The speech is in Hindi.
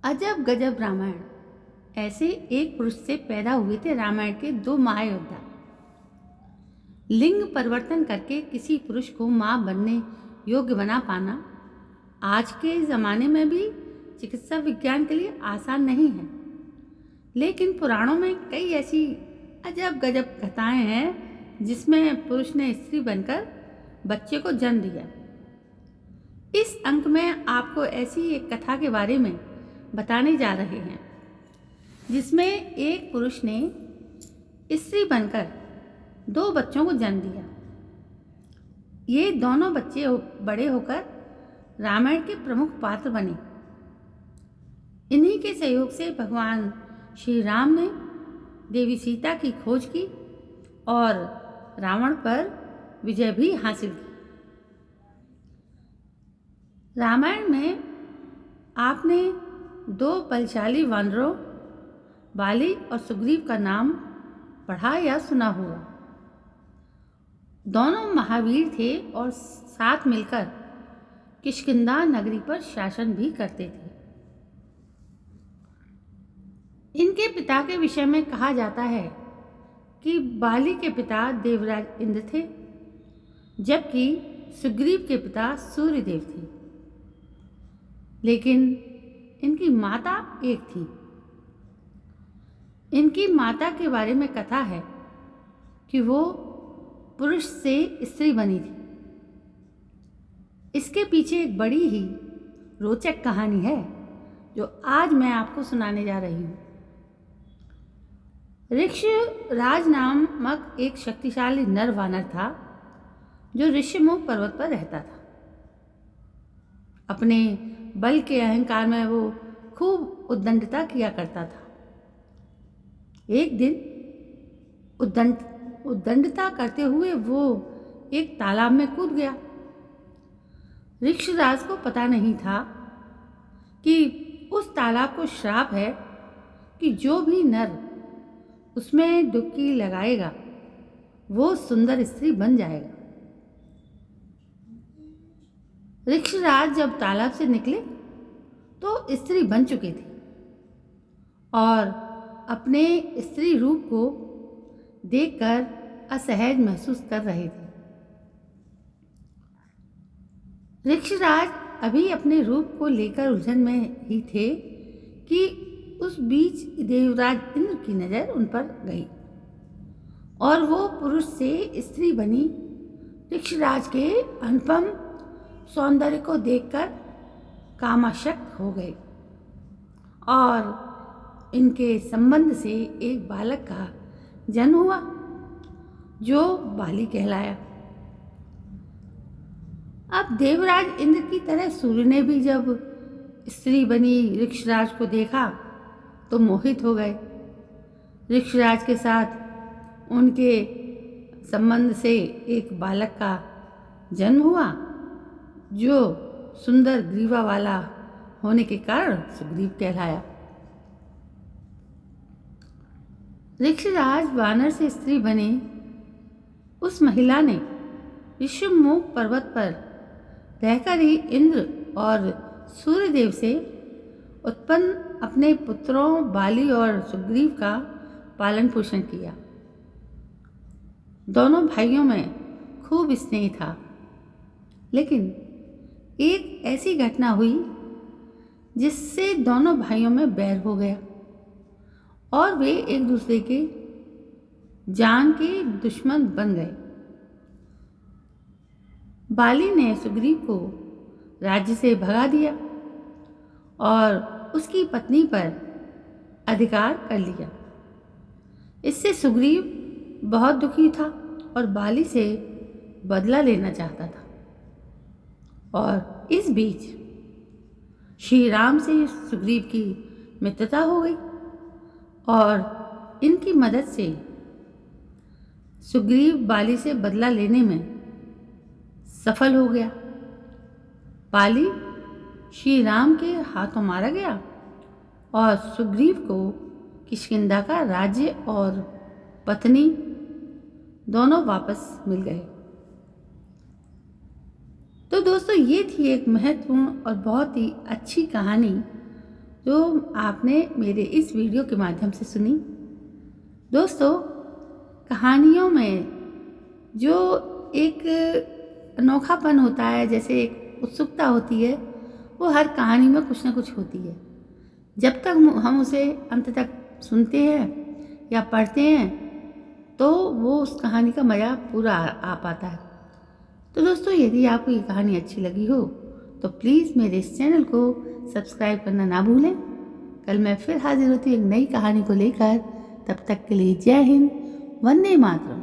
अजब गजब रामायण। ऐसे एक पुरुष से पैदा हुए थे रामायण के दो महायोद्धा। लिंग परिवर्तन करके किसी पुरुष को मां बनने योग्य बना पाना आज के ज़माने में भी चिकित्सा विज्ञान के लिए आसान नहीं है, लेकिन पुराणों में कई ऐसी अजब गजब कथाएं हैं जिसमें पुरुष ने स्त्री बनकर बच्चे को जन्म दिया। इस अंक में आपको ऐसी एक कथा के बारे में बताने जा रहे हैं जिसमें एक पुरुष ने स्त्री बनकर दो बच्चों को जन्म दिया। ये दोनों बच्चे बड़े होकर रामायण के प्रमुख पात्र बने। इन्हीं के सहयोग से भगवान श्री राम ने देवी सीता की खोज की और रावण पर विजय भी हासिल की। रामायण में आपने दो बलशाली वानरों बाली और सुग्रीव का नाम पढ़ा या सुना होगा। दोनों महावीर थे और साथ मिलकर किष्किंधा नगरी पर शासन भी करते थे। इनके पिता के विषय में कहा जाता है कि बाली के पिता देवराज इंद्र थे, जबकि सुग्रीव के पिता सूर्यदेव थे, लेकिन इनकी माता एक थी। इनकी माता के बारे में कथा है कि वो पुरुष से स्त्री बनी थी। इसके पीछे एक बड़ी ही रोचक कहानी है जो आज मैं आपको सुनाने जा रही हूँ। ऋक्षराज नामक एक शक्तिशाली नर वानर था जो ऋषिमुख पर्वत पर रहता था। अपने बल के अहंकार में वो खूब उद्दंडता किया करता था। एक दिन उद्दंडता करते हुए वो एक तालाब में कूद गया। ऋक्षराज को पता नहीं था कि उस तालाब को श्राप है कि जो भी नर उसमें डुबकी लगाएगा वो सुंदर स्त्री बन जाएगा। ऋक्षराज जब तालाब से निकले तो स्त्री बन चुके थे और अपने स्त्री रूप को देखकर असहज महसूस कर रहे थे। ऋक्षराज अभी अपने रूप को लेकर उलझन में ही थे कि उस बीच देवराज इंद्र की नज़र उन पर गई और वो पुरुष से स्त्री बनी ऋक्षराज के अनुपम सौंदर्य को देखकर कामाशक्त हो गए और इनके संबंध से एक बालक का जन्म हुआ जो बाली कहलाया। अब देवराज इंद्र की तरह सूर्य ने भी जब स्त्री बनी ऋक्षराज को देखा तो मोहित हो गए। ऋक्षराज के साथ उनके संबंध से एक बालक का जन्म हुआ जो सुंदर ग्रीवा वाला होने के कारण सुग्रीव कहलाया। ऋक्षराज वानर से स्त्री बने उस महिला ने ऋषिमुख पर्वत पर रहकर ही इंद्र और सूर्यदेव से उत्पन्न अपने पुत्रों बाली और सुग्रीव का पालन पोषण किया। दोनों भाइयों में खूब स्नेह था, लेकिन एक ऐसी घटना हुई जिससे दोनों भाइयों में बैर हो गया और वे एक दूसरे के जान के दुश्मन बन गए। बाली ने सुग्रीव को राज्य से भगा दिया और उसकी पत्नी पर अधिकार कर लिया। इससे सुग्रीव बहुत दुखी था और बाली से बदला लेना चाहता था। और इस बीच श्री राम से सुग्रीव की मित्रता हो गई और इनकी मदद से सुग्रीव बाली से बदला लेने में सफल हो गया। बाली श्री राम के हाथों मारा गया और सुग्रीव को किष्किंधा का राज्य और पत्नी दोनों वापस मिल गए। तो दोस्तों, ये थी एक महत्वपूर्ण और बहुत ही अच्छी कहानी जो आपने मेरे इस वीडियो के माध्यम से सुनी। दोस्तों, कहानियों में जो एक अनोखापन होता है, जैसे एक उत्सुकता होती है, वो हर कहानी में कुछ ना कुछ होती है। जब तक हम उसे अंत तक सुनते हैं या पढ़ते हैं तो वो उस कहानी का मज़ा पूरा आ पाता है। तो दोस्तों, यदि आपको ये कहानी अच्छी लगी हो तो प्लीज़ मेरे इस चैनल को सब्सक्राइब करना ना भूलें। कल मैं फिर हाजिर होती हूँ एक नई कहानी को लेकर। तब तक के लिए जय हिंद, वंदे मातरम।